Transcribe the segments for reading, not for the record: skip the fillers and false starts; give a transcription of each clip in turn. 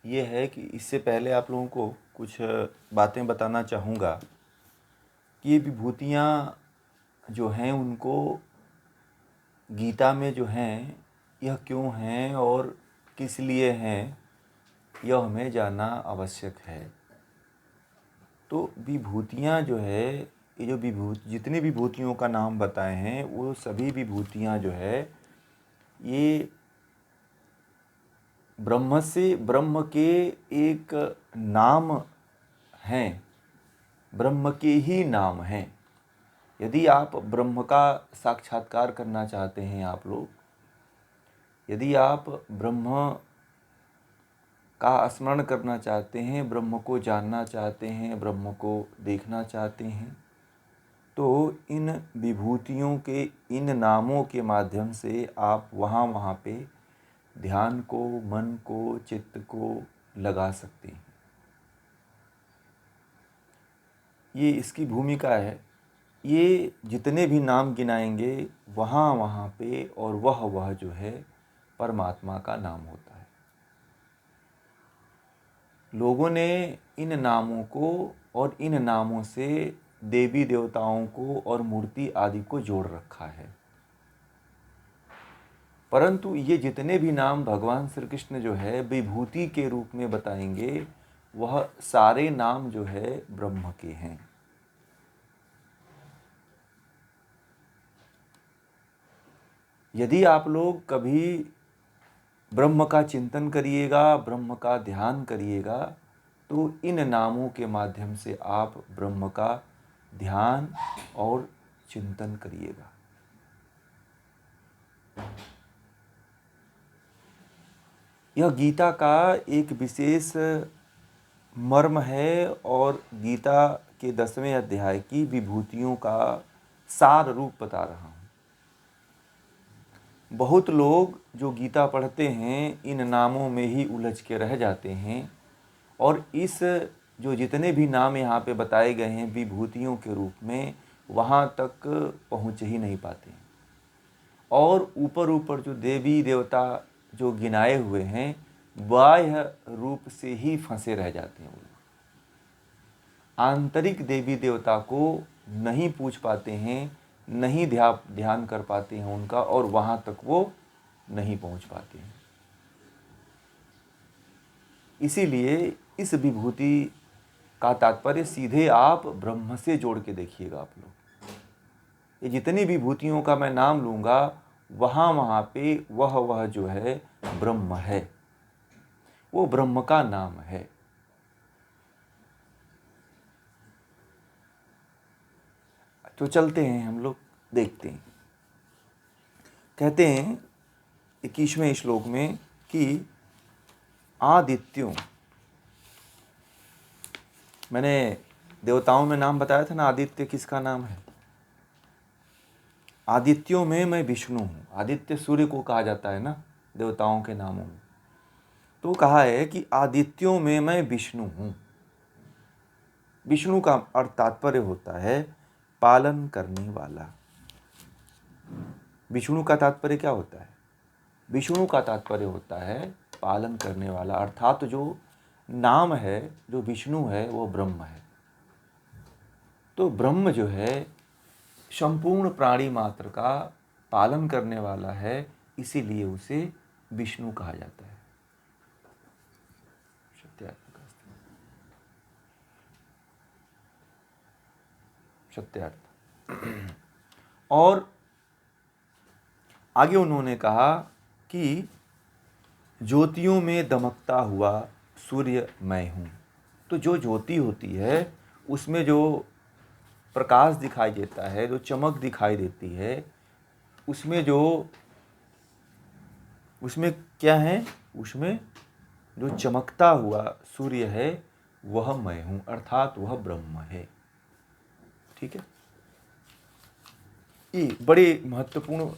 ये है कि इससे पहले आप लोगों को कुछ बातें बताना चाहूँगा कि ये विभूतियाँ जो हैं उनको गीता में जो हैं यह क्यों हैं और किस लिए हैं, यह हमें जानना आवश्यक है। तो विभूतियाँ जो है, ये जो जितनी विभूतियों का नाम बताए हैं वो सभी विभूतियाँ जो है ये ब्रह्म के एक नाम हैं, ब्रह्म के ही नाम हैं। यदि आप ब्रह्म का साक्षात्कार करना चाहते हैं, आप लोग यदि आप ब्रह्म का स्मरण करना चाहते हैं, ब्रह्म को जानना चाहते हैं, ब्रह्म को देखना चाहते हैं, तो इन विभूतियों के इन नामों के माध्यम से आप वहाँ पे ध्यान को, मन को, चित्त को लगा सकते हैं। ये इसकी भूमिका है। ये जितने भी नाम गिनाएंगे वहाँ पे और वह जो है परमात्मा का नाम होता है। लोगों ने इन नामों को और इन नामों से देवी देवताओं को और मूर्ति आदि को जोड़ रखा है। परंतु ये जितने भी नाम भगवान श्री कृष्ण जो है विभूति के रूप में बताएंगे, वह सारे नाम जो है ब्रह्म के हैं। यदि आप लोग कभी ब्रह्म का चिंतन करिएगा, ब्रह्म का ध्यान करिएगा, तो इन नामों के माध्यम से आप ब्रह्म का ध्यान और चिंतन करिएगा। यह गीता का एक विशेष मर्म है और गीता के 10वें अध्याय की विभूतियों का सार रूप बता रहा हूँ। बहुत लोग जो गीता पढ़ते हैं इन नामों में ही उलझ के रह जाते हैं और इस जो जितने भी नाम यहाँ पे बताए गए हैं विभूतियों के रूप में, वहाँ तक पहुँच ही नहीं पाते। और ऊपर जो देवी देवता जो गिनाए हुए हैं बाह्य रूप से ही फंसे रह जाते हैं। वो आंतरिक देवी देवता को नहीं पूछ पाते हैं, नहीं ध्यान कर पाते हैं उनका, और वहाँ तक वो नहीं पहुँच पाते हैं। इसीलिए इस विभूति का तात्पर्य सीधे आप ब्रह्म से जोड़ के देखिएगा। आप लोग ये जितनी विभूतियों का मैं नाम लूँगा वहाँ पे वह जो है ब्रह्म है, वो ब्रह्म का नाम है। तो चलते हैं हम लोग देखते हैं। कहते हैं 21वें श्लोक में कि आदित्यों, मैंने देवताओं में नाम बताया था ना, आदित्य किसका नाम है? आदित्यों में मैं विष्णु हूँ। आदित्य सूर्य को कहा जाता है ना देवताओं के नामों में। तो कहा है कि आदित्यों में मैं विष्णु हूँ। विष्णु का अर्थ तात्पर्य होता है पालन करने वाला। विष्णु का तात्पर्य क्या होता है? विष्णु का तात्पर्य होता है पालन करने वाला, अर्थात जो नाम है, जो विष्णु है, वो ब्रह्म है। तो ब्रह्म जो है संपूर्ण प्राणी मात्र का पालन करने वाला है, इसीलिए उसे विष्णु कहा जाता है। सत्यार्थ। और आगे उन्होंने कहा कि ज्योतियों में दमकता हुआ सूर्य मैं हूँ। तो जो ज्योति होती है उसमें जो प्रकाश दिखाई देता है, जो चमक दिखाई देती है, उसमें क्या है? उसमें जो चमकता हुआ सूर्य है वह मैं हूँ, अर्थात वह ब्रह्म है। ठीक है, ये बड़े महत्वपूर्ण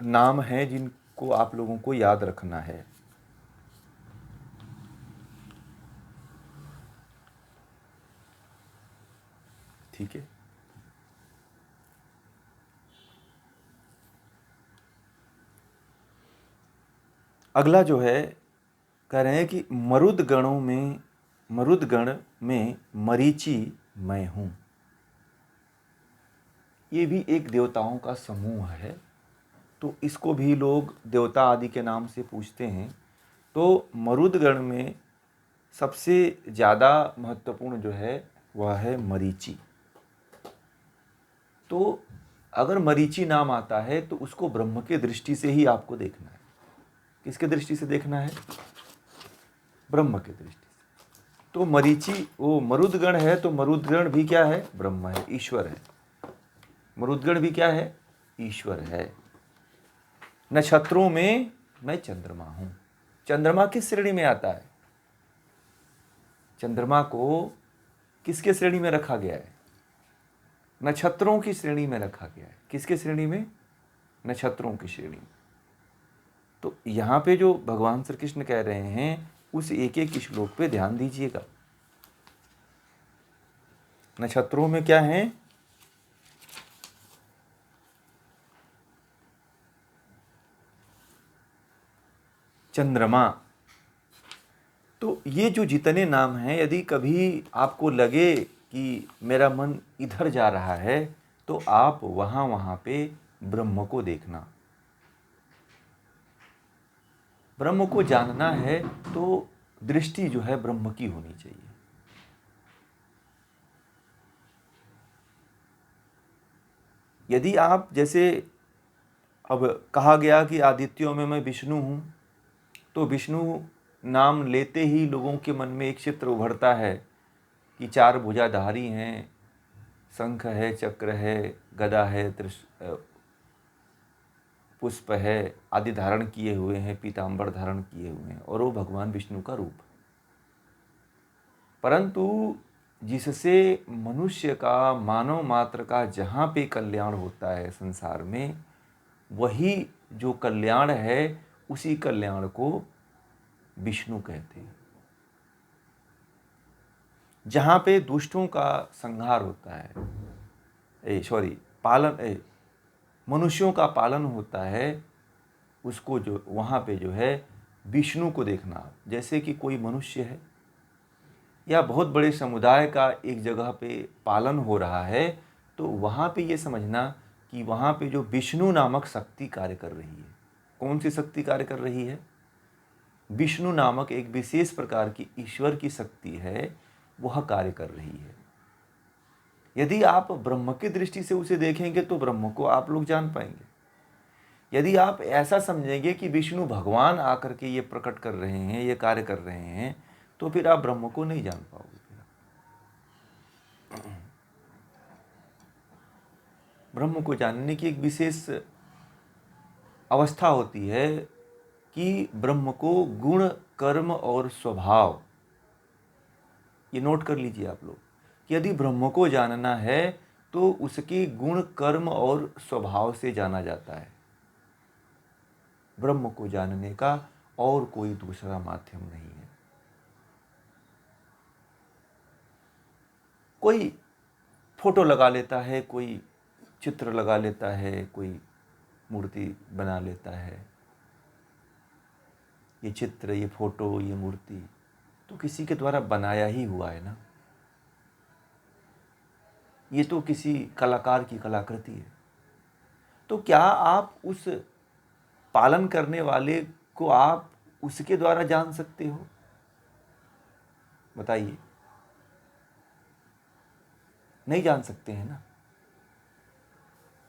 नाम हैं जिनको आप लोगों को याद रखना है। ठीक है, अगला जो है कह रहे हैं कि मरुदगण में मरीचि मैं हूँ। ये भी एक देवताओं का समूह है, तो इसको भी लोग देवता आदि के नाम से पूछते हैं। तो मरुदगण में सबसे ज़्यादा महत्वपूर्ण जो है वह है मरीचि। तो अगर मरीचि नाम आता है तो उसको ब्रह्म के दृष्टि से ही आपको देखना है। किसके दृष्टि से देखना है? ब्रह्म के दृष्टि से। तो मरीचि वो मरुदगण है, तो मरुदगण भी क्या है? ब्रह्म है, ईश्वर है। मरुदगण भी क्या है? ईश्वर है। नक्षत्रों में मैं चंद्रमा हूं। चंद्रमा किस श्रेणी में आता है? चंद्रमा को किसके श्रेणी में रखा गया है? नक्षत्रों की श्रेणी में रखा गया है। किसके श्रेणी में? नक्षत्रों की श्रेणी में। तो यहाँ पे जो भगवान श्री कृष्ण कह रहे हैं उस एक एक श्लोक पे ध्यान दीजिएगा। नक्षत्रों में क्या है? चंद्रमा। तो ये जो जितने नाम हैं, यदि कभी आपको लगे कि मेरा मन इधर जा रहा है तो आप वहाँ पे ब्रह्म को देखना। ब्रह्म को जानना है तो दृष्टि जो है ब्रह्म की होनी चाहिए। यदि आप जैसे अब कहा गया कि आदित्यों में मैं विष्णु हूँ, तो विष्णु नाम लेते ही लोगों के मन में एक चित्र उभरता है कि चार भुजाधारी हैं, शंख है, चक्र है, गदा है, पुष्प है आदि धारण किए हुए हैं, पीतांबर धारण किए हुए हैं, और वो भगवान विष्णु का रूप। परंतु जिससे मनुष्य का, मानव मात्र का जहाँ पे कल्याण होता है संसार में, वही जो कल्याण है उसी कल्याण को विष्णु कहते हैं। जहाँ पे दुष्टों का संहार होता है, मनुष्यों का पालन होता है, उसको जो वहाँ पे जो है विष्णु को देखना। जैसे कि कोई मनुष्य है या बहुत बड़े समुदाय का एक जगह पे पालन हो रहा है, तो वहाँ पे ये समझना कि वहाँ पे जो विष्णु नामक शक्ति कार्य कर रही है। कौन सी शक्ति कार्य कर रही है? विष्णु नामक एक विशेष प्रकार की ईश्वर की शक्ति है, वह कार्य कर रही है। यदि आप ब्रह्म की दृष्टि से उसे देखेंगे तो ब्रह्म को आप लोग जान पाएंगे। यदि आप ऐसा समझेंगे कि विष्णु भगवान आकर के ये प्रकट कर रहे हैं, ये कार्य कर रहे हैं, तो फिर आप ब्रह्म को नहीं जान पाओगे। ब्रह्म को जानने की एक विशेष अवस्था होती है कि ब्रह्म को गुण, कर्म और स्वभाव, ये नोट कर लीजिए आप लोग, कि यदि ब्रह्म को जानना है तो उसके गुण, कर्म और स्वभाव से जाना जाता है। ब्रह्म को जानने का और कोई दूसरा माध्यम नहीं है। कोई फोटो लगा लेता है, कोई चित्र लगा लेता है, कोई मूर्ति बना लेता है। ये चित्र, ये फोटो, ये मूर्ति तो किसी के द्वारा बनाया ही हुआ है ना। ये तो किसी कलाकार की कलाकृति है। तो क्या आप उस पालन करने वाले को आप उसके द्वारा जान सकते हो? बताइए। नहीं जान सकते हैं ना।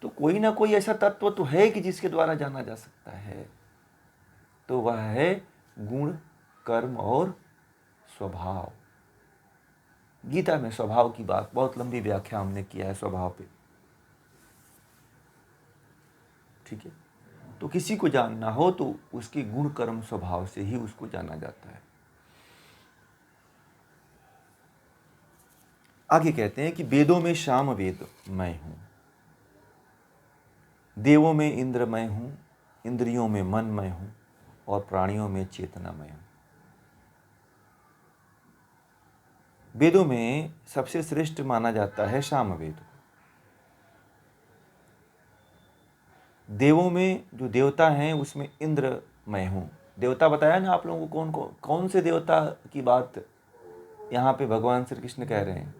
तो कोई ना कोई ऐसा तत्व तो है कि जिसके द्वारा जाना जा सकता है, तो वह है गुण, कर्म और स्वभाव। गीता में स्वभाव की बात, बहुत लंबी व्याख्या हमने किया है स्वभाव पे, ठीक है। तो किसी को जानना हो तो उसके गुण, कर्म, स्वभाव से ही उसको जाना जाता है। आगे कहते हैं कि वेदों में साम वेद मैं हूं, देवों में इंद्र मैं हूं, इंद्रियों में मन मैं हूं, और प्राणियों में चेतना मैं हूं। वेदों में सबसे श्रेष्ठ माना जाता है सामवेद। देवों में जो देवता हैं उसमें इंद्र मैं हूँ, देवता बताया ना आप लोगों को, कौन से देवता की बात यहाँ पे भगवान श्री कृष्ण कह रहे हैं,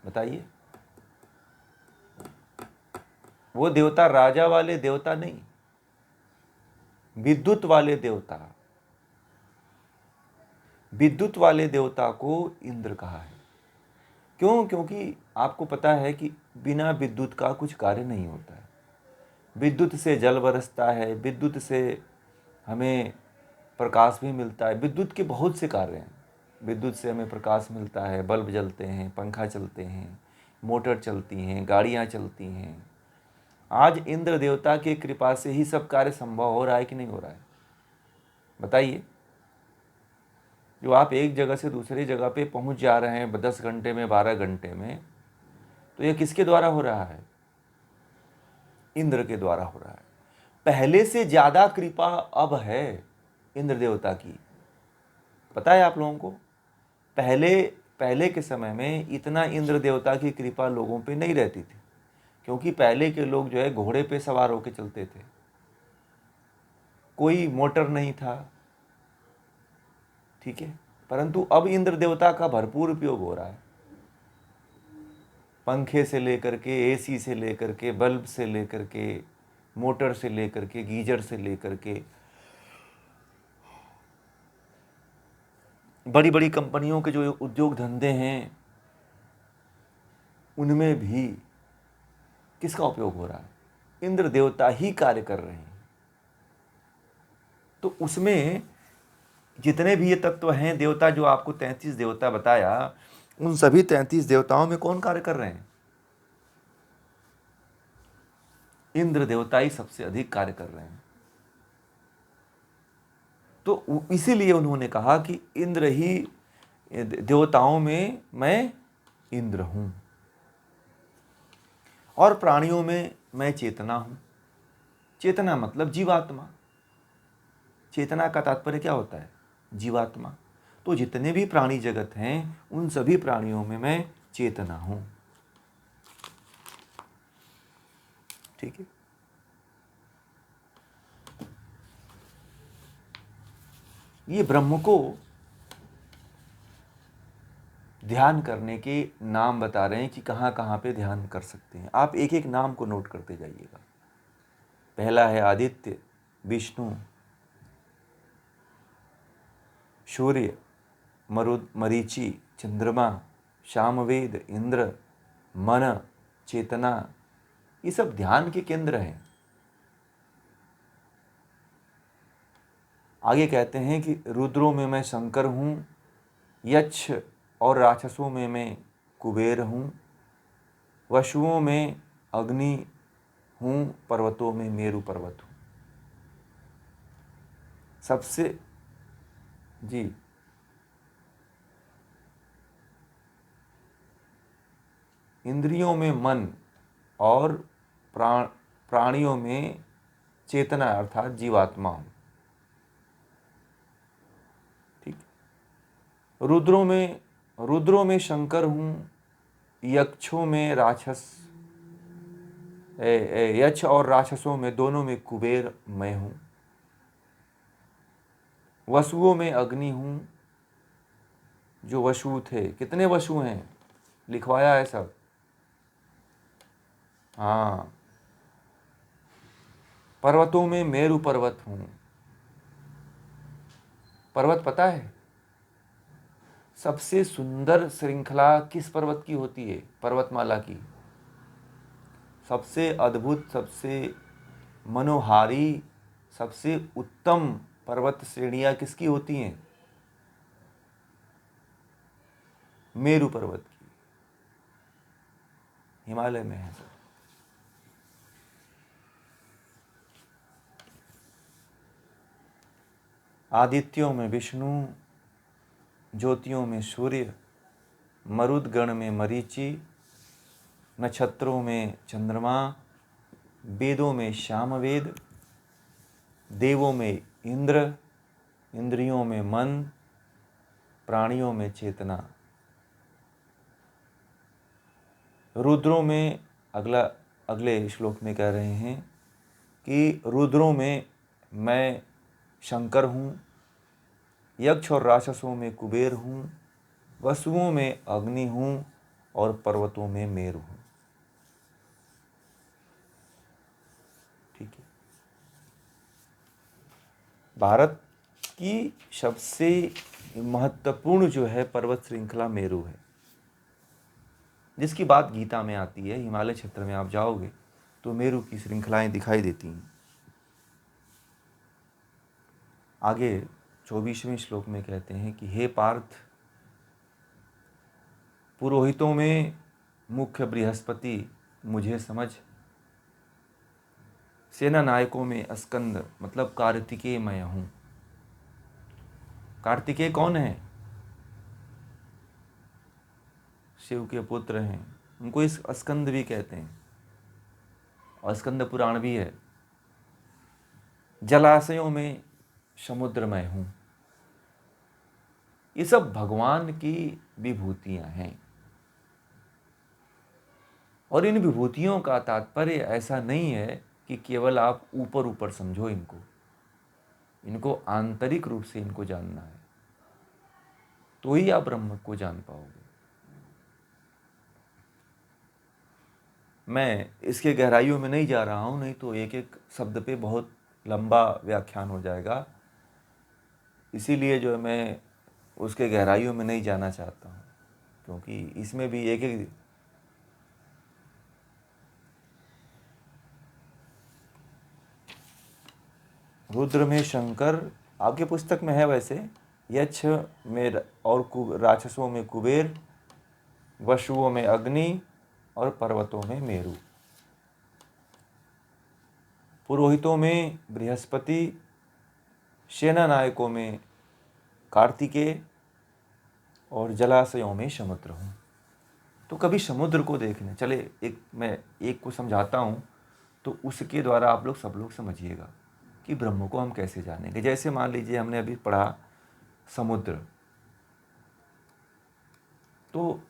बताइए। वो देवता राजा वाले देवता नहीं, विद्युत वाले देवता, विद्युत वाले देवता को इंद्र कहा है। क्यों? क्योंकि आपको पता है कि बिना विद्युत का कुछ कार्य नहीं होता है। विद्युत से जल बरसता है, विद्युत से हमें प्रकाश भी मिलता है, विद्युत के बहुत से कार्य हैं। विद्युत से हमें प्रकाश मिलता है, बल्ब जलते हैं, पंखा चलते हैं, मोटर चलती हैं, गाड़ियाँ चलती हैं। आज इंद्र देवता की कृपा से ही सब कार्य संभव हो रहा है कि नहीं हो रहा है, बताइए। जो आप एक जगह से दूसरी जगह पे पहुंच जा रहे हैं 10 घंटे में, 12 घंटे में, तो यह किसके द्वारा हो रहा है? इंद्र के द्वारा हो रहा है। पहले से ज्यादा कृपा अब है इंद्र देवता की, पता है आप लोगों को? पहले के समय में इतना इंद्र देवता की कृपा लोगों पे नहीं रहती थी, क्योंकि पहले के लोग जो है घोड़े पे सवार होकर चलते थे, कोई मोटर नहीं था, ठीक है। परंतु अब इंद्र देवता का भरपूर उपयोग हो रहा है। पंखे से लेकर के, एसी से लेकर के, बल्ब से लेकर के, मोटर से लेकर के, गीजर से लेकर के, बड़ी बड़ी कंपनियों के जो उद्योग धंधे हैं उनमें भी किसका उपयोग हो रहा है? इंद्र देवता ही कार्य कर रहे हैं। तो उसमें जितने भी ये तत्व हैं देवता, जो आपको 33 देवता बताया, उन सभी 33 देवताओं में कौन कार्य कर रहे हैं? इंद्र देवता ही सबसे अधिक कार्य कर रहे हैं। तो इसीलिए उन्होंने कहा कि इंद्र ही, देवताओं में मैं इंद्र हूं, और प्राणियों में मैं चेतना हूं। चेतना मतलब जीवात्मा। चेतना का तात्पर्य क्या होता है? जीवात्मा। तो जितने भी प्राणी जगत हैं उन सभी प्राणियों में मैं चेतना हूं, ठीक है। ये ब्रह्म को ध्यान करने के नाम बता रहे हैं कि कहां कहां पे ध्यान कर सकते हैं। आप एक एक नाम को नोट करते जाइएगा। पहला है आदित्य, विष्णु, सूर्य, मरीचि, चंद्रमा, सामवेद, इंद्र, मन, चेतना। ये सब ध्यान के केंद्र हैं। आगे कहते हैं कि रुद्रों में मैं शंकर हूं, यक्ष और राक्षसों में मैं कुबेर हूं, वसुओं में अग्नि हूं, पर्वतों में मेरु पर्वत हूं। सबसे जी, इंद्रियों में मन और प्राणियों में चेतना अर्थात जीवात्मा हूं, ठीक। रुद्रों में शंकर हूं, यक्षों में राक्षस, यक्ष और राक्षसों में दोनों में कुबेर मैं हूं, वसुओं में अग्नि हूं, जो वसु थे। कितने वसु हैं? लिखवाया है सब, हाँ। पर्वतों में मेरु पर्वत हूं। पर्वत पता है सबसे सुंदर श्रृंखला किस पर्वत की होती है? पर्वतमाला की सबसे अद्भुत, सबसे मनोहारी, सबसे उत्तम पर्वत श्रेणियां किसकी होती हैं? मेरु पर्वत की, हिमालय में है सर। आदित्यों में विष्णु, ज्योतियों में सूर्य, मरुदगण में मरीचि, नक्षत्रों में चंद्रमा, वेदों में सामवेद, देवों में इंद्र, इंद्रियों में मन, प्राणियों में चेतना। रुद्रों में अगले श्लोक में कह रहे हैं कि रुद्रों में मैं शंकर हूँ, यक्ष और राक्षसों में कुबेर हूँ, वसुओं में अग्नि हूँ और पर्वतों में मेरु हूँ। ठीक है। भारत की सबसे महत्वपूर्ण जो है पर्वत श्रृंखला मेरु है, जिसकी बात गीता में आती है। हिमालय क्षेत्र में आप जाओगे तो मेरु की श्रृंखलाएं दिखाई देती हैं। आगे 24वें श्लोक में कहते हैं कि हे पार्थ, पुरोहितों में मुख्य बृहस्पति मुझे समझ, सेना नायकों में स्कंद मतलब कार्तिकेय मैं हूं। कार्तिकेय कौन है? शिव के पुत्र हैं, उनको इस स्कंद भी कहते हैं और स्कंद पुराण भी है। जलाशयों में समुद्र मैं हूं। ये सब भगवान की विभूतियां हैं और इन विभूतियों का तात्पर्य ऐसा नहीं है कि केवल आप ऊपर ऊपर समझो इनको आंतरिक रूप से इनको जानना है, तो ही आप ब्रह्म को जान पाओगे। मैं इसके गहराइयों में नहीं जा रहा हूं, नहीं तो एक एक शब्द पे बहुत लंबा व्याख्यान हो जाएगा। इसीलिए जो मैं उसके गहराइयों में नहीं जाना चाहता हूं, क्योंकि इसमें भी एक एक रुद्र में शंकर आपके पुस्तक में है वैसे, यक्ष में और राक्षसों में कुबेर, वसुओं में अग्नि और पर्वतों में मेरु, पुरोहितों में बृहस्पति, सेना नायकों में कार्तिकेय और जलाशयों में समुद्र हूँ। तो कभी समुद्र को देखने चले, मैं एक को समझाता हूँ तो उसके द्वारा आप लोग सब लोग समझिएगा कि ब्रह्म को हम कैसे जानेंगे। जैसे मान लीजिए हमने अभी पढ़ा समुद्र, तो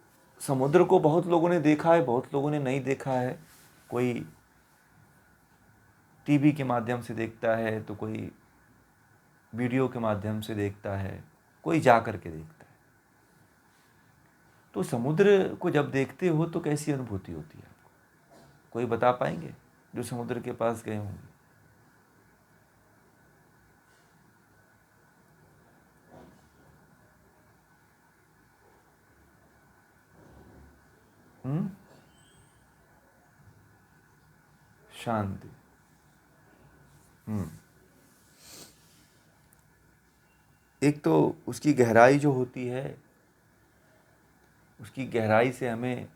समुद्र को बहुत लोगों ने देखा है, बहुत लोगों ने नहीं देखा है। कोई टीवी के माध्यम से देखता है, तो कोई वीडियो के माध्यम से देखता है, कोई जा कर के देखता है। तो समुद्र को जब देखते हो तो कैसी अनुभूति होती है आपको? कोई बता पाएंगे जो समुद्र के पास गए होंगे? शांति। एक तो उसकी गहराई जो होती है, उसकी गहराई से हमें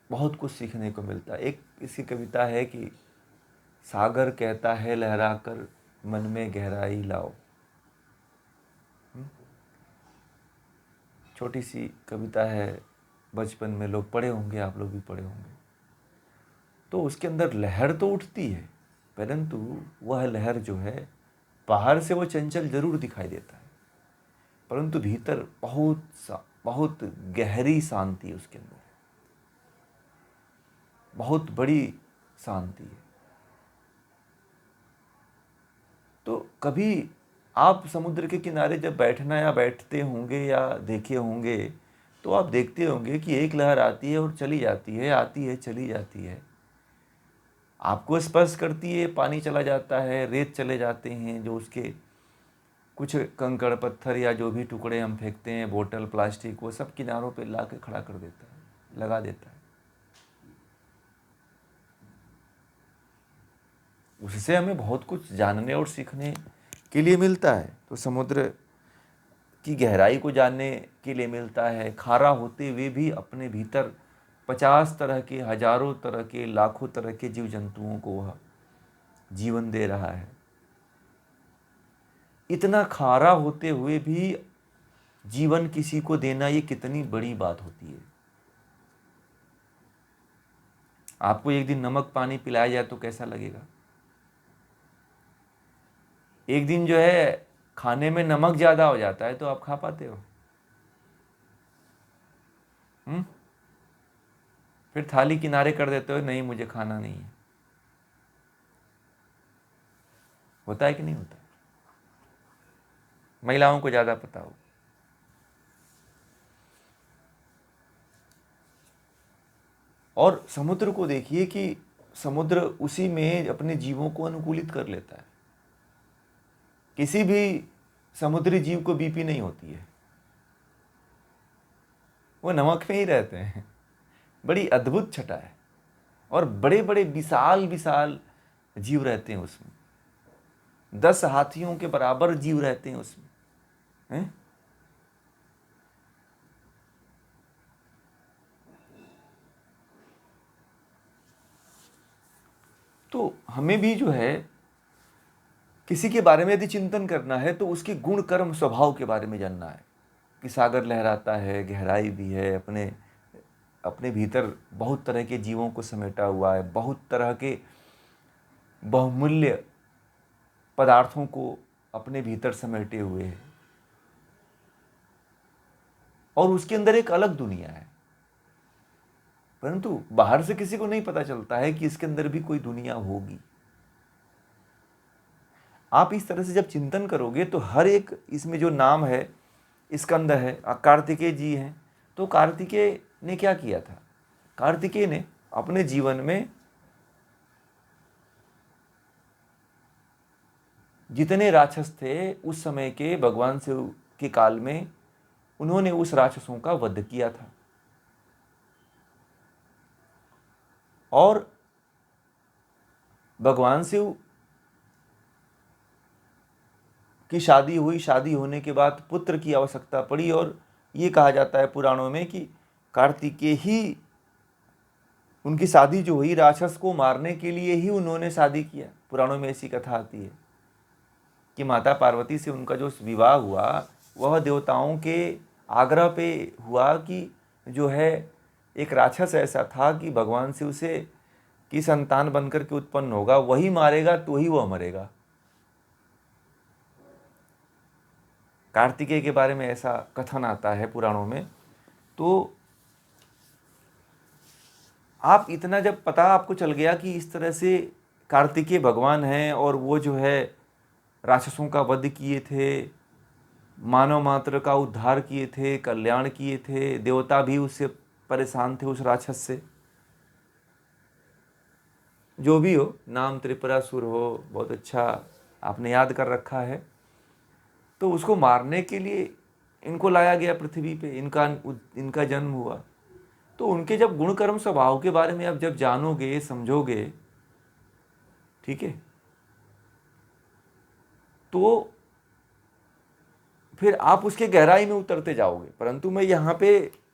बहुत कुछ सीखने को मिलता है। एक इसकी कविता है कि सागर कहता है लहरा कर मन में गहराई लाओ। छोटी सी कविता है, बचपन में लोग पढ़े होंगे, आप लोग भी पढ़े होंगे। तो उसके अंदर लहर तो उठती है, परंतु वह लहर जो है बाहर से वो चंचल जरूर दिखाई देता है, परंतु भीतर बहुत गहरी शांति उसके अंदर है, बहुत बड़ी शांति है। तो कभी आप समुद्र के किनारे जब बैठना या बैठते होंगे या देखे होंगे, तो आप देखते होंगे कि एक लहर आती है और चली जाती है, आती है चली जाती है, आपको स्पर्श करती है, पानी चला जाता है, रेत चले जाते हैं, जो उसके कुछ कंकड़ पत्थर या जो भी टुकड़े हम फेंकते हैं, बोतल प्लास्टिक, वो सब किनारों पे ला के खड़ा कर देता है, लगा देता है। उससे हमें बहुत कुछ जानने और सीखने के लिए मिलता है। तो समुद्र की गहराई को जानने के लिए मिलता है। खारा होते हुए भी अपने भीतर 50 तरह के, हजारों तरह के, लाखों तरह के जीव जंतुओं को वह जीवन दे रहा है। इतना खारा होते हुए भी जीवन किसी को देना, ये कितनी बड़ी बात होती है। आपको एक दिन नमक पानी पिलाया जाए तो कैसा लगेगा? एक दिन जो है खाने में नमक ज्यादा हो जाता है तो आप खा पाते हो? फिर थाली किनारे कर देते हो, नहीं मुझे खाना नहीं है। होता है कि नहीं होता? महिलाओं को ज़्यादा पता हो। और समुद्र को देखिए कि समुद्र उसी में अपने जीवों को अनुकूलित कर लेता है। किसी भी समुद्री जीव को बीपी नहीं होती है, वो नमक में ही रहते हैं। बड़ी अद्भुत छटा है। और बड़े बड़े विशाल विशाल जीव रहते हैं उसमें, 10 हाथियों के बराबर जीव रहते हैं उसमें, हैं? तो हमें भी जो है किसी के बारे में यदि चिंतन करना है तो उसके गुण कर्म स्वभाव के बारे में जानना है कि सागर लहराता है, गहराई भी है, अपने अपने भीतर बहुत तरह के जीवों को समेटा हुआ है, बहुत तरह के बहुमूल्य पदार्थों को अपने भीतर समेटे हुए है, और उसके अंदर एक अलग दुनिया है। परंतु बाहर से किसी को नहीं पता चलता है कि इसके अंदर भी कोई दुनिया होगी। आप इस तरह से जब चिंतन करोगे तो हर एक इसमें जो नाम है इसके अंदर है। कार्तिकेय जी हैं, तो कार्तिकेय ने क्या किया था? कार्तिकेय ने अपने जीवन में जितने राक्षस थे उस समय के भगवान शिव के काल में, उन्होंने उस राक्षसों का वध किया था। और भगवान शिव की शादी हुई, शादी होने के बाद पुत्र की आवश्यकता पड़ी, और ये कहा जाता है पुराणों में कि कार्तिकेय ही, उनकी शादी जो हुई राक्षस को मारने के लिए ही उन्होंने शादी किया। पुराणों में ऐसी कथा आती है कि माता पार्वती से उनका जो विवाह हुआ वह देवताओं के आग्रह पे हुआ कि जो है एक राक्षस ऐसा था कि भगवान शिव से की संतान बनकर के उत्पन्न होगा, वही मारेगा तो ही वह मरेगा। कार्तिकेय के बारे में ऐसा कथन आता है पुराणों में। तो आप इतना जब पता आपको चल गया कि इस तरह से कार्तिकेय भगवान हैं और वो जो है राक्षसों का वध किए थे, मानव मात्र का उद्धार किए थे, कल्याण किए थे, देवता भी उससे परेशान थे, उस राक्षस से। जो भी हो, नाम त्रिपुरासुर हो, बहुत अच्छा आपने याद कर रखा है। तो उसको मारने के लिए इनको लाया गया पृथ्वी पे, इनका जन्म हुआ। तो उनके जब गुण कर्म स्वभाव के बारे में आप जब जानोगे, समझोगे, ठीक है, तो फिर आप उसके गहराई में उतरते जाओगे। परंतु मैं यहाँ पे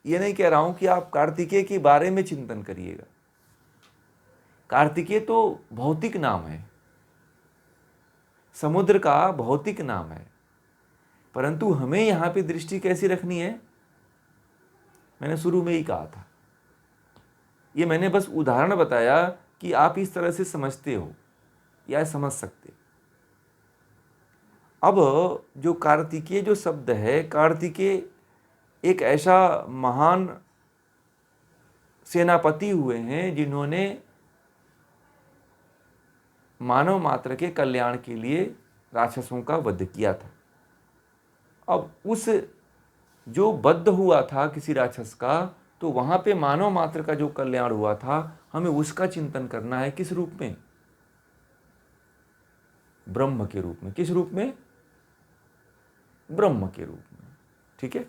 ये नहीं कह रहा हूँ कि आप कार्तिकेय के बारे में चिंतन करिएगा। कार्तिकेय तो भौतिक नाम है, समुद्र का भौतिक नाम है। परंतु हमें यहाँ पे दृष्टि कैसी रखनी है? मैंने शुरू में ही कहा था, ये मैंने बस उदाहरण बताया कि आप इस तरह से समझते हो या समझ सकते। अब जो कार्तिकेय जो शब्द है, कार्तिकेय एक ऐसा महान सेनापति हुए हैं जिन्होंने मानव मात्र के कल्याण के लिए राक्षसों का वध किया था। अब उस जो वध हुआ था किसी राक्षस का, तो वहां पे मानव मात्र का जो कल्याण हुआ था, हमें उसका चिंतन करना है। किस रूप में? ब्रह्म के रूप में। किस रूप में? ब्रह्म के रूप में। ठीक है।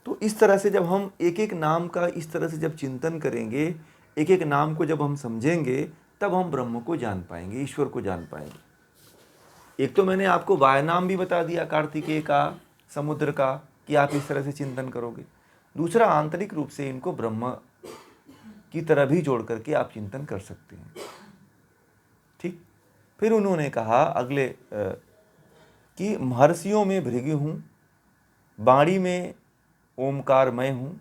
तो इस तरह से जब हम एक एक नाम का इस तरह से जब चिंतन करेंगे, एक एक नाम को जब हम समझेंगे, तब हम ब्रह्म को जान पाएंगे, ईश्वर को जान पाएंगे। एक तो मैंने आपको वाय नाम भी बता दिया कार्तिकेय का, समुद्र का, कि आप इस तरह से चिंतन करोगे। दूसरा, आंतरिक रूप से इनको ब्रह्म की तरह भी जोड़ करके आप चिंतन कर सकते हैं। ठीक। फिर उन्होंने कहा अगले कि महर्षियों में भृगु हूँ, वाणी में ओमकार मैं हूँ,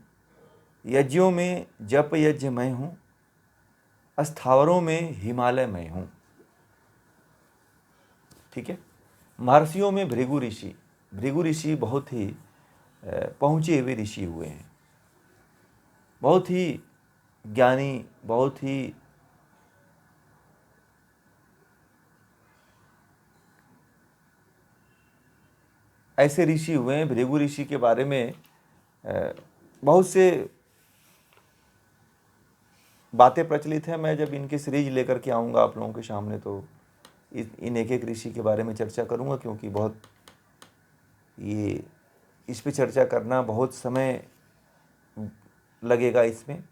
यज्ञों में जप यज्ञ मैं हूँ, स्थावरों में हिमालय मैं हूँ। ठीक है। महर्षियों में भृगु ऋषि, भृगु ऋषि बहुत ही पहुँचे हुए ऋषि हुए हैं, बहुत ही ज्ञानी, बहुत ही ऐसे ऋषि हुए हैं, भृगु ऋषि के बारे में बहुत से बातें प्रचलित हैं। मैं जब इनकी सीरीज लेकर के आऊँगा आप लोगों के सामने तो इन एक एक ऋषि के बारे में चर्चा करूँगा, क्योंकि बहुत ये इस पे चर्चा करना बहुत समय लगेगा इसमें।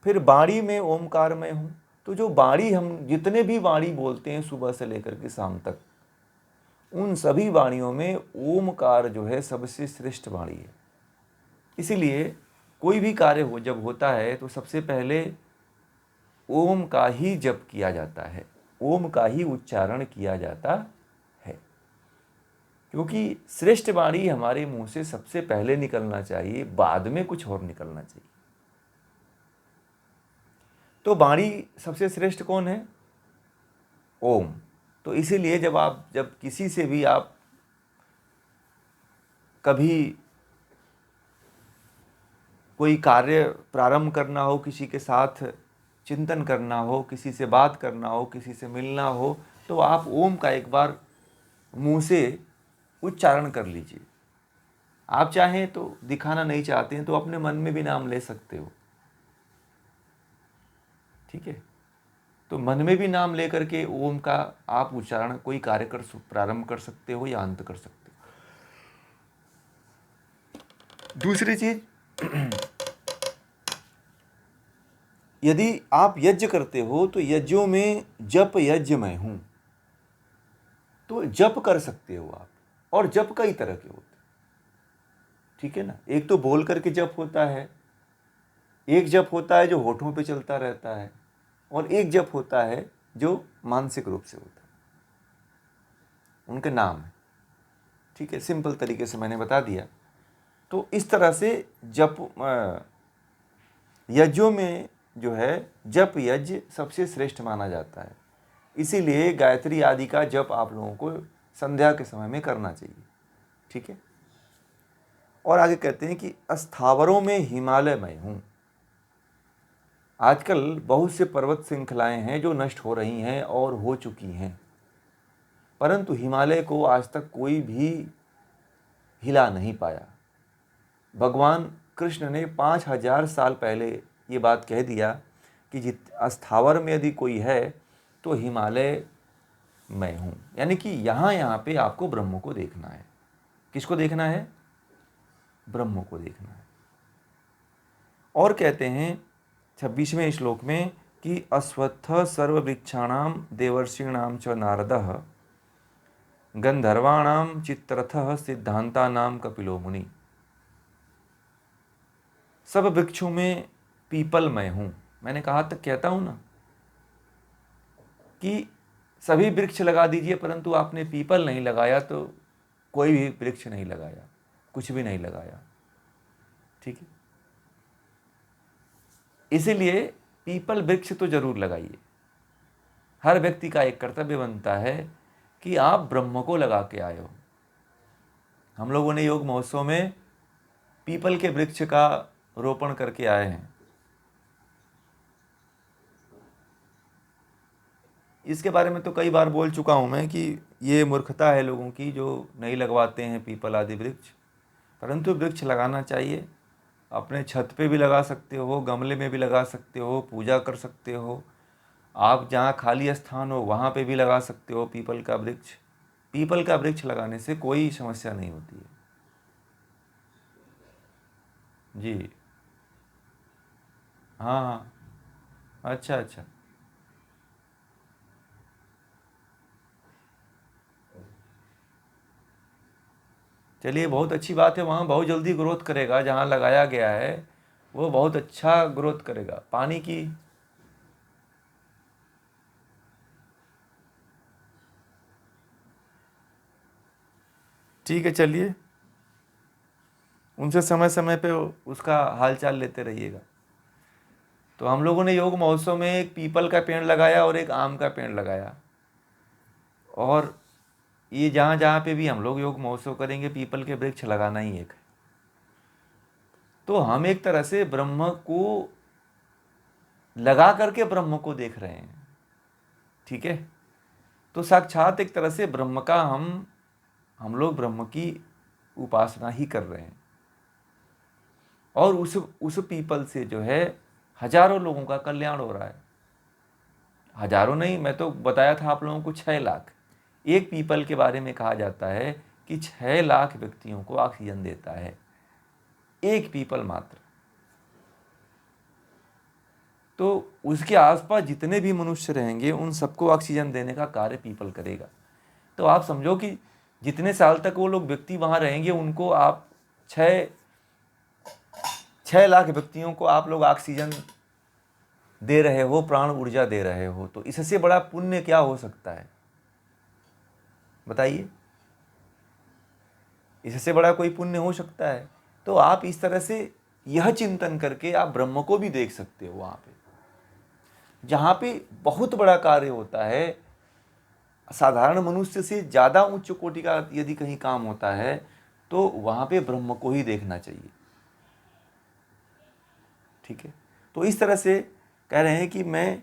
फिर वाणी में ओमकार में हूँ, तो जो वाणी हम जितने भी वाणी बोलते हैं सुबह से लेकर के शाम तक, उन सभी वाणियों में ओमकार जो है सबसे श्रेष्ठ वाणी है। इसीलिए कोई भी कार्य हो जब होता है तो सबसे पहले ओम का ही जप किया जाता है, ओम का ही उच्चारण किया जाता है, क्योंकि श्रेष्ठ वाणी हमारे मुंह से सबसे पहले निकलना चाहिए, बाद में कुछ और निकलना चाहिए। तो वाणी सबसे श्रेष्ठ कौन है? ओम। तो इसीलिए जब किसी से भी आप कभी कोई कार्य प्रारंभ करना हो, किसी के साथ चिंतन करना हो, किसी से बात करना हो, किसी से मिलना हो, तो आप ओम का एक बार मुंह से उच्चारण कर लीजिए। आप चाहें तो, दिखाना नहीं चाहते हैं तो अपने मन में भी नाम ले सकते हो, ठीक है। तो मन में भी नाम लेकर के ओम का आप उच्चारण कोई कार्य प्रारंभ कर सकते हो या अंत कर सकते हो। दूसरी चीज, यदि आप यज्ञ करते हो तो यज्ञों में जप यज्ञ मैं हूं, तो जप कर सकते हो आप। और जप कई तरह के होते हैं, ठीक है ना। एक तो बोल करके जप होता है, एक जप होता है जो होठों पे चलता रहता है, और एक जप होता है जो मानसिक रूप से होता है। उनके नाम है, ठीक है। सिंपल तरीके से मैंने बता दिया। तो इस तरह से जप यज्ञों में जो है जप यज्ञ सबसे श्रेष्ठ माना जाता है। इसीलिए गायत्री आदि का जप आप लोगों को संध्या के समय में करना चाहिए, ठीक है। और आगे कहते हैं कि स्थावरों में हिमालय मैं हूँ। आजकल बहुत से पर्वत श्रृंखलाएं हैं जो नष्ट हो रही हैं और हो चुकी हैं, परंतु हिमालय को आज तक कोई भी हिला नहीं पाया। भगवान कृष्ण ने 5000 साल पहले ये बात कह दिया कि स्थावर में यदि कोई है तो हिमालय मैं हूँ। यानी कि यहाँ पे आपको ब्रह्म को देखना है। किसको देखना है? ब्रह्म को देखना है। और कहते हैं 26वें श्लोक में कि अश्वत्थ सर्ववृक्षाणाम देवर्षीणाम च नारदः गंधर्वाणाम चित्ररथः सिद्धांतानाम कपिलो मुनि। सब वृक्षों में पीपल मैं हूँ। मैंने कहा तक कहता हूँ ना कि सभी वृक्ष लगा दीजिए, परंतु आपने पीपल नहीं लगाया तो कोई भी वृक्ष नहीं लगाया, कुछ भी नहीं लगाया, ठीक है। इसीलिए पीपल वृक्ष तो जरूर लगाइए। हर व्यक्ति का एक कर्तव्य बनता है कि आप ब्रह्म को लगा के आए हो। हम लोगों ने योग महोत्सव में पीपल के वृक्ष का रोपण करके आए हैं। इसके बारे में तो कई बार बोल चुका हूँ मैं कि ये मूर्खता है लोगों की जो नहीं लगवाते हैं पीपल आदि वृक्ष, परंतु वृक्ष लगाना चाहिए। अपने छत पे भी लगा सकते हो, गमले में भी लगा सकते हो, पूजा कर सकते हो। आप जहाँ खाली स्थान हो वहाँ पे भी लगा सकते हो पीपल का वृक्ष। पीपल का वृक्ष लगाने से कोई समस्या नहीं होती है जी। हाँ हाँ, अच्छा अच्छा। चलिए, बहुत अच्छी बात है। वहाँ बहुत जल्दी ग्रोथ करेगा, जहाँ लगाया गया है वो बहुत अच्छा ग्रोथ करेगा। पानी की ठीक है, चलिए उनसे समय समय पे उसका हालचाल लेते रहिएगा। तो हम लोगों ने योग महोत्सव में एक पीपल का पेड़ लगाया और एक आम का पेड़ लगाया। और ये जहाँ जहाँ पे भी हम लोग योग महोत्सव करेंगे पीपल के वृक्ष लगाना ही एक है। तो हम एक तरह से ब्रह्म को लगा करके ब्रह्म को देख रहे हैं, ठीक है। तो साक्षात एक तरह से ब्रह्म का हम लोग ब्रह्म की उपासना ही कर रहे हैं, और उस पीपल से जो है हजारों लोगों का कल्याण हो रहा है। हजारों नहीं, मैं तो बताया था आप लोगों को 6 लाख। एक पीपल के बारे में कहा जाता है कि 6 लाख व्यक्तियों को ऑक्सीजन देता है, एक पीपल मात्र। तो उसके आसपास जितने भी मनुष्य रहेंगे उन सबको ऑक्सीजन देने का कार्य पीपल करेगा। तो आप समझो कि जितने साल तक वो लोग व्यक्ति वहाँ रहेंगे, उनको आप 6 लाख व्यक्तियों को आप लोग ऑक्सीजन दे रहे हो, प्राण ऊर्जा दे रहे हो, तो इससे बड़ा पुण्य क्या हो सकता है बताइए? इससे बड़ा कोई पुण्य हो सकता है? तो आप इस तरह से यह चिंतन करके आप ब्रह्म को भी देख सकते हो। वहाँ पे जहाँ पे बहुत बड़ा कार्य होता है, साधारण मनुष्य से ज़्यादा उच्च कोटि का यदि कहीं काम होता है, तो वहाँ पे ब्रह्म को ही देखना चाहिए। ठीक है, तो इस तरह से कह रहे हैं कि मैं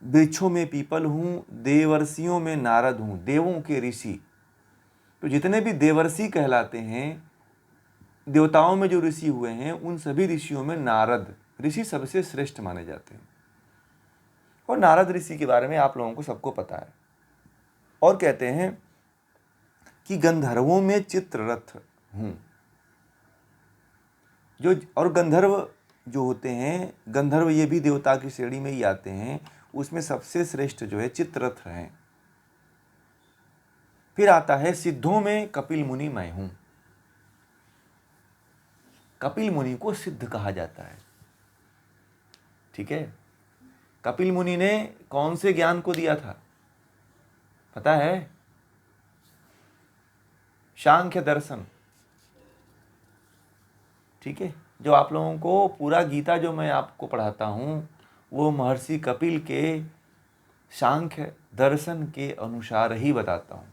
वृक्षों में पीपल हूँ, देवर्षियों में नारद हूँ, देवों के ऋषि। तो जितने भी देवर्षि कहलाते हैं, देवताओं में जो ऋषि हुए हैं, उन सभी ऋषियों में नारद ऋषि सबसे श्रेष्ठ माने जाते हैं। और नारद ऋषि के बारे में आप लोगों को सबको पता है। और कहते हैं कि गंधर्वों में चित्ररथ हूँ। और गंधर्व जो होते हैं, गंधर्व ये भी देवता की श्रेणी में ही आते हैं, उसमें सबसे श्रेष्ठ जो है चित्ररथ हैं। फिर आता है सिद्धों में कपिल मुनि मैं हूं। कपिल मुनि को सिद्ध कहा जाता है। ठीक है, कपिल मुनि ने कौन से ज्ञान को दिया था पता है? सांख्य दर्शन। ठीक है, जो आप लोगों को पूरा गीता जो मैं आपको पढ़ाता हूं, वो महर्षि कपिल के सांख्य दर्शन के अनुसार ही बताता हूं।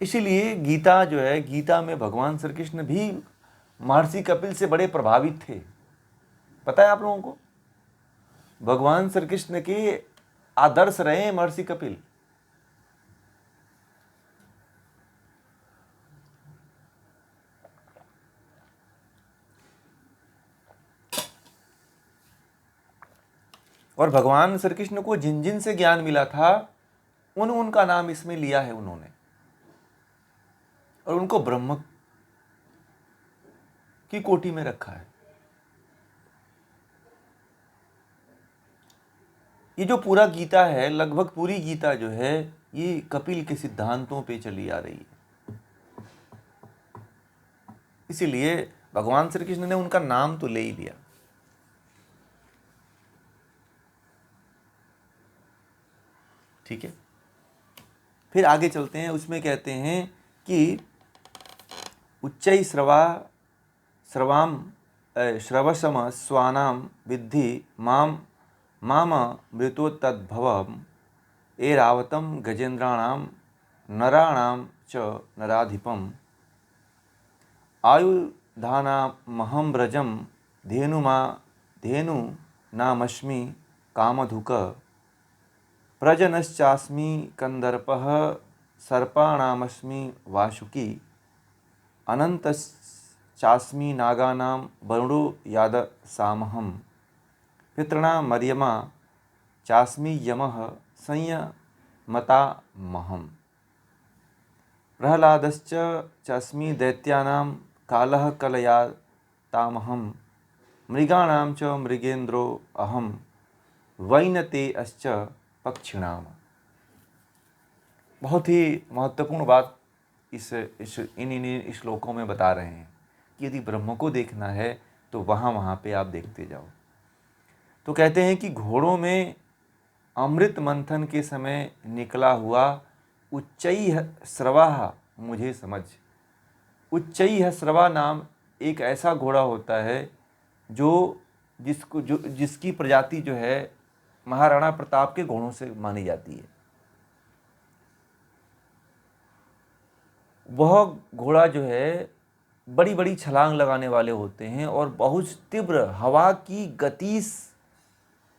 इसीलिए गीता जो है, गीता में भगवान श्री कृष्ण भी महर्षि कपिल से बड़े प्रभावित थे। पता है आप लोगों को? भगवान श्री कृष्ण के आदर्श रहे महर्षि कपिल। और भगवान श्री कृष्ण को जिन जिन से ज्ञान मिला था, उनका नाम इसमें लिया है उन्होंने, और उनको ब्रह्म की कोटि में रखा है। ये जो पूरा गीता है, लगभग पूरी गीता जो है, ये कपिल के सिद्धांतों पे चली आ रही है। इसीलिए भगवान श्री कृष्ण ने उनका नाम तो ले ही लिया। ठीक है, फिर आगे चलते हैं। उसमें कहते हैं कि उच्चै श्रवसम स्वानाम विद्धि माम मृतोत्तद्भवम् एरावतं गजेन्द्राणां नराणां च नराधिपम् आयुधानामहं व्रजं धेनुनामस्मि कामधुक प्रजनश्चास्मि कंदर्पः सर्पाणामस्मि वासुकी अनन्तश्चास्मि नागानां वरुणो यादसामहं पितॄणां मर्यमा चास्मि यमः संयमतामहम् प्रह्लादश्च चास्मि दैत्यानां कालः कलयातामहं मृगाणां च मृगेन्द्रो अहं वैनतेयश्च पक्षिणाम। बहुत ही महत्वपूर्ण बात इन श्लोकों में बता रहे हैं कि यदि ब्रह्म को देखना है तो वहाँ पे आप देखते जाओ। तो कहते हैं कि घोड़ों में अमृत मंथन के समय निकला हुआ उच्चैः स्रवाः मुझे समझ। उच्चैः स्रवा नाम एक ऐसा घोड़ा होता है जिसकी प्रजाति जो है महाराणा प्रताप के घोड़ों से मानी जाती है। वह घोड़ा जो है बड़ी बड़ी छलांग लगाने वाले होते हैं और बहुत तीव्र हवा की गति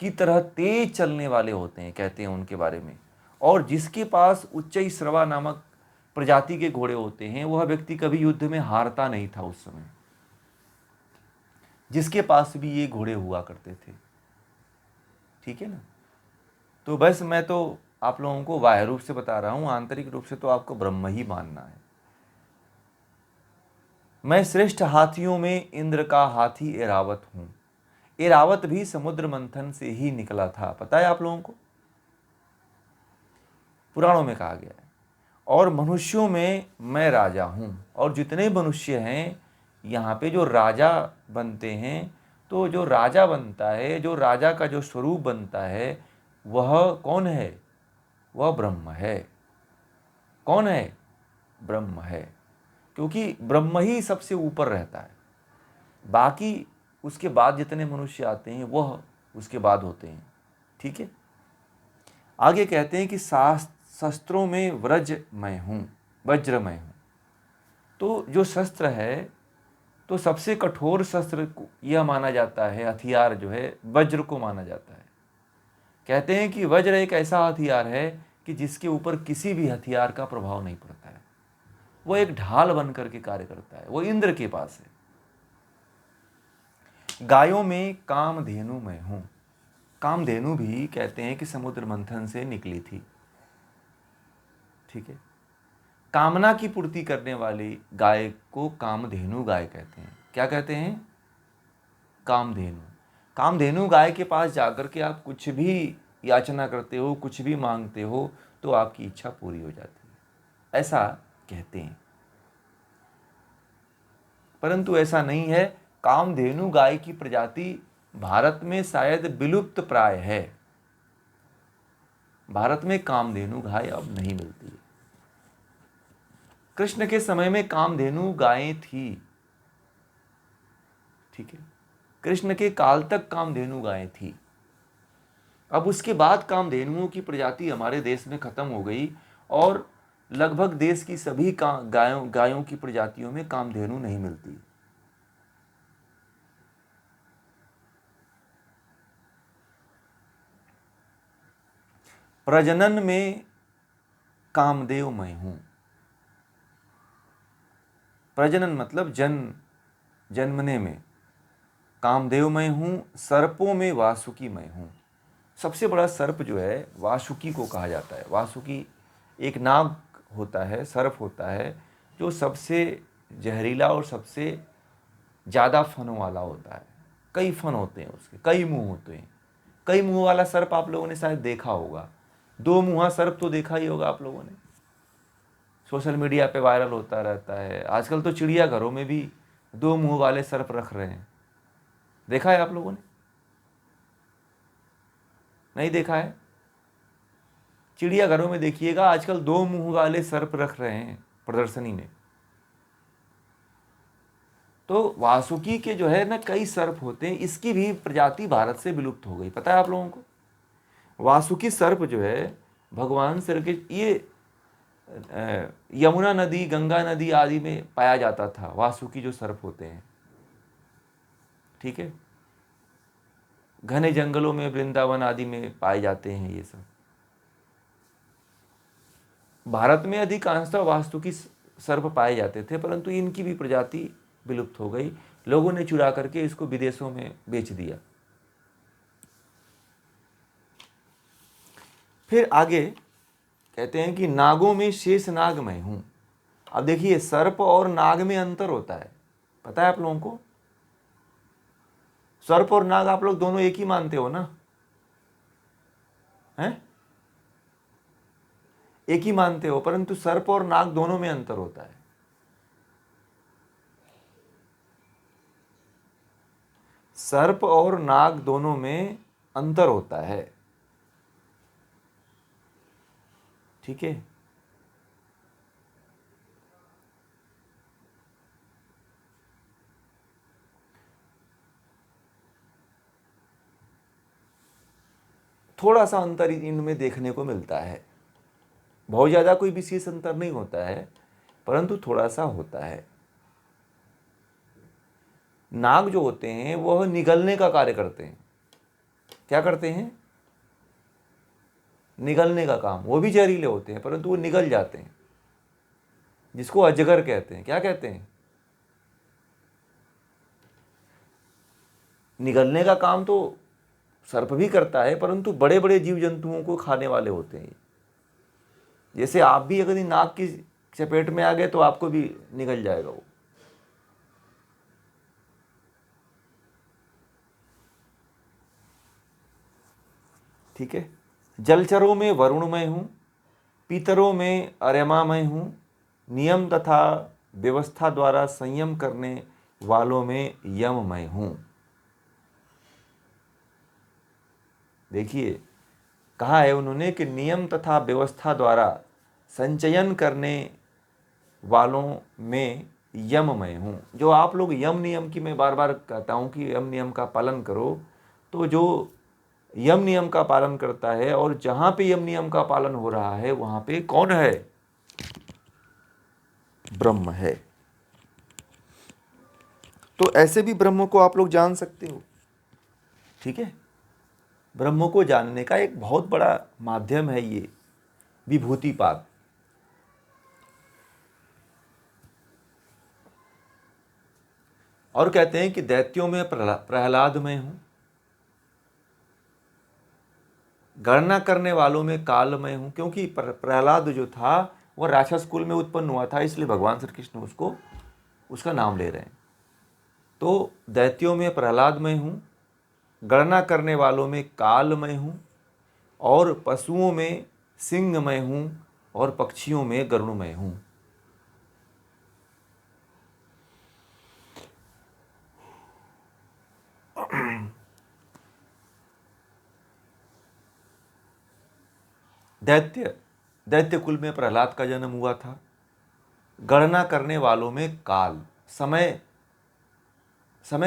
की तरह तेज चलने वाले होते हैं, कहते हैं उनके बारे में। और जिसके पास उच्चैः स्रवा नामक प्रजाति के घोड़े होते हैं, वह व्यक्ति कभी युद्ध में हारता नहीं था उस समय, जिसके पास भी ये घोड़े हुआ करते थे। ठीक है ना। तो बस मैं तो आप लोगों को बाह्य रूप से बता रहा हूं, आंतरिक रूप से तो आपको ब्रह्म ही मानना है। मैं श्रेष्ठ हाथियों में इंद्र का हाथी एरावत हूं। एरावत भी समुद्र मंथन से ही निकला था, पता है आप लोगों को, पुराणों में कहा गया है। और मनुष्यों में मैं राजा हूं, और जितने मनुष्य हैं यहाँ पे जो राजा बनते हैं, तो जो राजा बनता है, जो राजा का जो स्वरूप बनता है, वह कौन है? वह ब्रह्म है। कौन है? ब्रह्म है। क्योंकि ब्रह्म ही सबसे ऊपर रहता है, बाकी उसके बाद जितने मनुष्य आते हैं वह उसके बाद होते हैं। ठीक है। आगे कहते हैं कि शस्त्रों में वज्रमय हूँ। तो जो शस्त्र है, तो सबसे कठोर शस्त्र यह माना जाता है, हथियार जो है वज्र को माना जाता है। कहते हैं कि वज्र एक ऐसा हथियार है कि जिसके ऊपर किसी भी हथियार का प्रभाव नहीं पड़ता है, वो एक ढाल बन करके कार्य करता है, वो इंद्र के पास है। गायों में कामधेनु मैं हूं। कामधेनु भी कहते हैं कि समुद्र मंथन से निकली थी। ठीक है। कामना की पूर्ति करने वाली गाय को कामधेनु गाय कहते हैं। क्या कहते हैं? कामधेनु। कामधेनु गाय के पास जाकर के आप कुछ भी याचना करते हो, कुछ भी मांगते हो, तो आपकी इच्छा पूरी हो जाती है, ऐसा कहते हैं। परंतु ऐसा नहीं है। कामधेनु गाय की प्रजाति भारत में शायद विलुप्त प्राय है। भारत में कामधेनु गाय अब नहीं मिलती है। कृष्ण के समय में कामधेनु गायें थी। ठीक है। कृष्ण के काल तक कामधेनु गायें थी। अब उसके बाद कामधेनुओं की प्रजाति हमारे देश में खत्म हो गई, और लगभग देश की सभी गायों की प्रजातियों में कामधेनु नहीं मिलती। प्रजनन में कामदेव मैं हूं। प्रजनन मतलब जन्मने में कामदेव मैं हूं। सर्पों में वासुकी मैं हूं। सबसे बड़ा सर्प जो है वासुकी को कहा जाता है। वासुकी एक नाग होता है, सर्प होता है, जो सबसे जहरीला और सबसे ज़्यादा फनों वाला होता है। कई फन होते हैं उसके, कई मुंह होते हैं। कई मुंह वाला सर्प आप लोगों ने शायद देखा होगा। दो मुंहा सर्प तो देखा ही होगा आप लोगों ने, सोशल मीडिया पे वायरल होता रहता है। आजकल तो चिड़ियाघरों में भी दो मुंह वाले सर्प रख रहे हैं। देखा है आप लोगों ने? नहीं देखा है? चिड़ियाघरों में देखिएगा, आजकल दो मुंह वाले सर्प रख रहे हैं प्रदर्शनी में। तो वासुकी के जो है ना कई सर्प होते हैं। इसकी भी प्रजाति भारत से विलुप्त हो गई, पता है आप लोगों को? वासुकी सर्प जो है भगवान श्री कृष्ण, ये यमुना नदी, गंगा नदी आदि में पाया जाता था, वासुकी जो सर्प होते हैं। ठीक है। घने जंगलों में, वृंदावन आदि में पाए जाते हैं ये सब। भारत में अधिकांशतः वासुकी सर्प पाए जाते थे, परंतु इनकी भी प्रजाति विलुप्त हो गई। लोगों ने चुरा करके इसको विदेशों में बेच दिया। फिर आगे कहते हैं कि नागों में शेष नाग मैं हूं। अब देखिए, सर्प और नाग में अंतर होता है, पता है आप लोगों को? सर्प और नाग आप लोग दोनों एक ही मानते हो ना? हैं? एक ही मानते हो, परंतु सर्प और नाग दोनों में अंतर होता है। सर्प और नाग दोनों में अंतर होता है। ठीक है। थोड़ा सा अंतर इनमें देखने को मिलता है। बहुत ज़्यादा कोई विशेष अंतर नहीं होता है, परंतु थोड़ा सा होता है। नाग जो होते हैं वह निगलने का कार्य करते हैं। क्या करते हैं? निगलने का काम। वो भी जहरीले होते हैं, परंतु वो निगल जाते हैं। जिसको अजगर कहते हैं। क्या कहते हैं? निगलने का काम तो सर्प भी करता है, परंतु बड़े बड़े जीव जंतुओं को खाने वाले होते हैं। जैसे आप भी अगर नाक की चपेट में आ गए तो आपको भी निगल जाएगा वो। ठीक है। जलचरों में वरुण मैं हूँ, पीतरों में अर्यमा मैं हूँ, नियम तथा व्यवस्था द्वारा संयम करने वालों में यम मैं हूँ। देखिए कहा है उन्होंने कि नियम तथा व्यवस्था द्वारा संचयन करने वालों में यम मैं हूँ। जो आप लोग यम नियम की, मैं बार बार कहता हूँ कि यम नियम का पालन करो, तो जो यम नियम का पालन करता है और जहाँ पे यम नियम का पालन हो रहा है वहाँ पे कौन है? ब्रह्म है। तो ऐसे भी ब्रह्म को आप लोग जान सकते हो। ठीक है। ब्रह्म को जानने का एक बहुत बड़ा माध्यम है ये विभूतिपाद। और कहते हैं कि दैत्यों में प्रहलाद में हूं, गणना करने वालों में काल में हूं। क्योंकि प्रहलाद जो था वह राक्षस कुल में उत्पन्न हुआ था, इसलिए भगवान श्री कृष्ण उसका नाम ले रहे हैं। तो दैत्यों में प्रहलाद में हूं, गणना करने वालों में काल में हूं, और पशुओं में सिंह में हूं, और पक्षियों में गरुड़ में हूं। दैत्य कुल में प्रहलाद का जन्म हुआ था। गणना करने वालों में काल, समय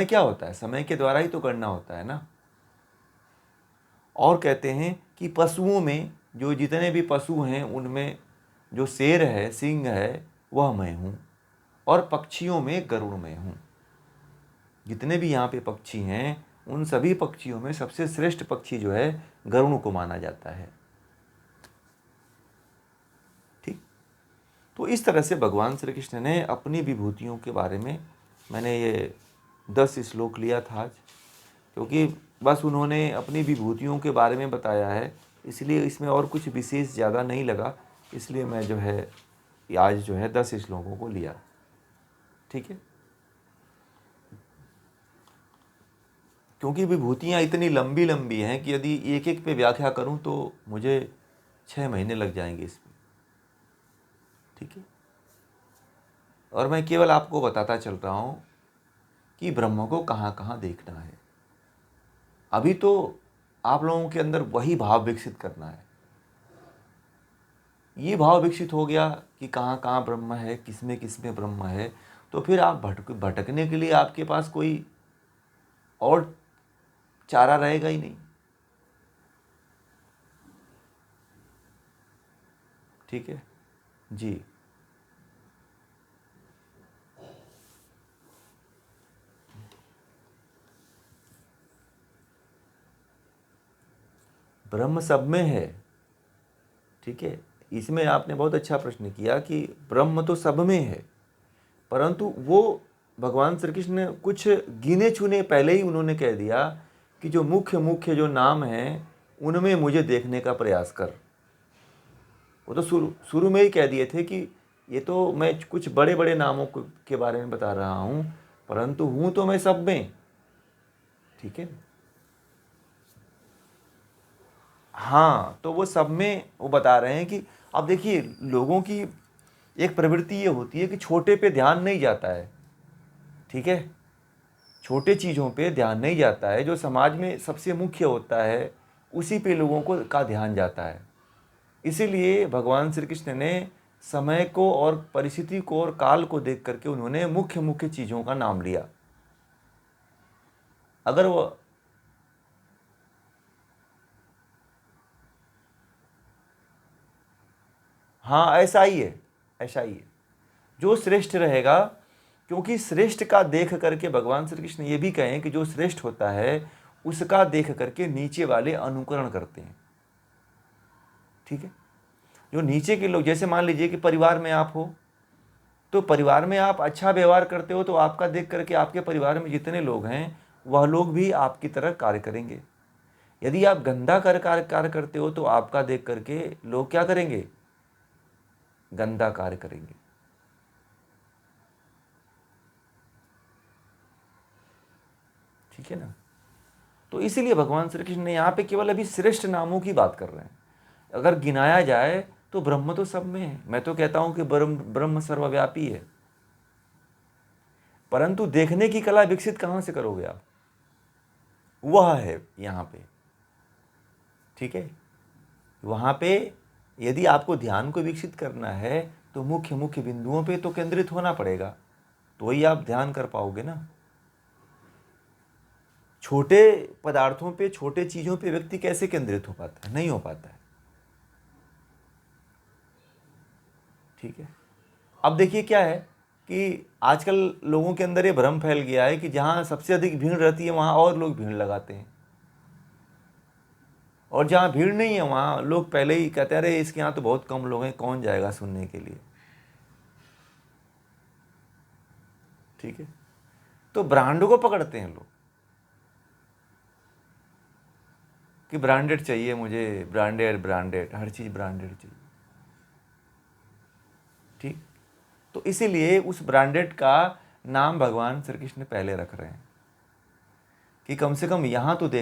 क्या होता है? समय के द्वारा ही तो गणना होता है ना। और कहते हैं कि पशुओं में जो जितने भी पशु हैं उनमें जो शेर है, सिंह है, वह मैं हूँ, और पक्षियों में गरुड़ मैं हूँ। जितने भी यहाँ पे पक्षी हैं उन सभी पक्षियों में सबसे श्रेष्ठ पक्षी जो है गरुड़ को माना जाता है। ठीक। तो इस तरह से भगवान श्री कृष्ण ने अपनी विभूतियों के बारे में, मैंने ये 10 श्लोक लिया था आज, क्योंकि बस उन्होंने अपनी विभूतियों के बारे में बताया है, इसलिए इसमें और कुछ विशेष ज़्यादा नहीं लगा, इसलिए मैं जो है आज जो है 10 श्लोकों को लिया। ठीक है। क्योंकि विभूतियाँ इतनी लंबी लंबी हैं कि यदि एक एक पे व्याख्या करूं तो मुझे 6 महीने लग जाएंगे इसमें। ठीक है। और मैं केवल आपको बताता चल रहा हूँ कि ब्रह्म को कहाँ कहाँ देखना है। अभी तो आप लोगों के अंदर वही भाव विकसित करना है। ये भाव विकसित हो गया कि कहाँ कहाँ ब्रह्म है, किसमें ब्रह्म है, तो फिर आप भटकने के लिए आपके पास कोई और चारा रहेगा ही नहीं। ठीक है जी। ब्रह्म सब में है। ठीक है। इसमें आपने बहुत अच्छा प्रश्न किया कि ब्रह्म तो सब में है, परंतु वो भगवान श्री कृष्ण ने कुछ गिने चुने पहले ही उन्होंने कह दिया कि जो मुख्य मुख्य जो नाम हैं उनमें मुझे देखने का प्रयास कर। वो तो शुरू में ही कह दिए थे कि ये तो मैं कुछ बड़े बड़े नामों के बारे में बता रहा हूँ, परंतु हूँ तो मैं सब में। ठीक है। हाँ, तो वो सब में वो बता रहे हैं कि अब देखिए लोगों की एक प्रवृत्ति ये होती है कि छोटे पे ध्यान नहीं जाता है। ठीक है। छोटे चीज़ों पे ध्यान नहीं जाता है, जो समाज में सबसे मुख्य होता है उसी पे लोगों को का ध्यान जाता है। इसीलिए भगवान श्री कृष्ण ने समय को और परिस्थिति को और काल को देख करके उन्होंने मुख्य मुख्य चीज़ों का नाम लिया। अगर वो हाँ, ऐसा ही है, ऐसा ही है जो श्रेष्ठ रहेगा। क्योंकि श्रेष्ठ का देख करके भगवान श्री कृष्ण ये भी कहें कि जो श्रेष्ठ होता है उसका देख करके नीचे वाले अनुकरण करते हैं। ठीक है। जो नीचे के लोग, जैसे मान लीजिए कि परिवार में आप हो, तो परिवार में आप अच्छा व्यवहार करते हो तो आपका देख करके आपके परिवार में जितने लोग हैं वह लोग भी आपकी तरह कार्य करेंगे। यदि आप गंदा कार्य करते हो तो आपका देख करके लोग क्या करेंगे? गंदा कार्य करेंगे। ठीक है ना? तो इसीलिए भगवान श्री कृष्ण ने यहाँ पे केवल अभी श्रेष्ठ नामों की बात कर रहे हैं। अगर गिनाया जाए तो ब्रह्म तो सब में है। मैं तो कहता हूं कि ब्रह्म सर्वव्यापी है, परंतु देखने की कला विकसित कहां से करोगे आप? वह है यहाँ पे। ठीक है, वहां पे यदि आपको ध्यान को विकसित करना है तो मुख्य मुख्य बिंदुओं पे तो केंद्रित होना पड़ेगा, तो ही आप ध्यान कर पाओगे ना। छोटे पदार्थों पे, छोटे चीजों पे व्यक्ति कैसे केंद्रित हो पाता है? नहीं हो पाता है। ठीक है, अब देखिए क्या है कि आजकल लोगों के अंदर ये भ्रम फैल गया है कि जहां सबसे अधिक भीड़ रहती है वहां और लोग भीड़ लगाते हैं, और जहां भीड़ नहीं है वहां लोग पहले ही कहते हैं अरे इसके यहाँ तो बहुत कम लोग हैं, कौन जाएगा सुनने के लिए। ठीक है, तो ब्रांड को पकड़ते हैं लोग कि ब्रांडेड चाहिए मुझे, ब्रांडेड ब्रांडेड, हर चीज़ ब्रांडेड चाहिए। ठीक, तो इसीलिए उस ब्रांडेड का नाम भगवान श्री कृष्ण पहले रख रहे हैं कि कम से कम यहाँ तो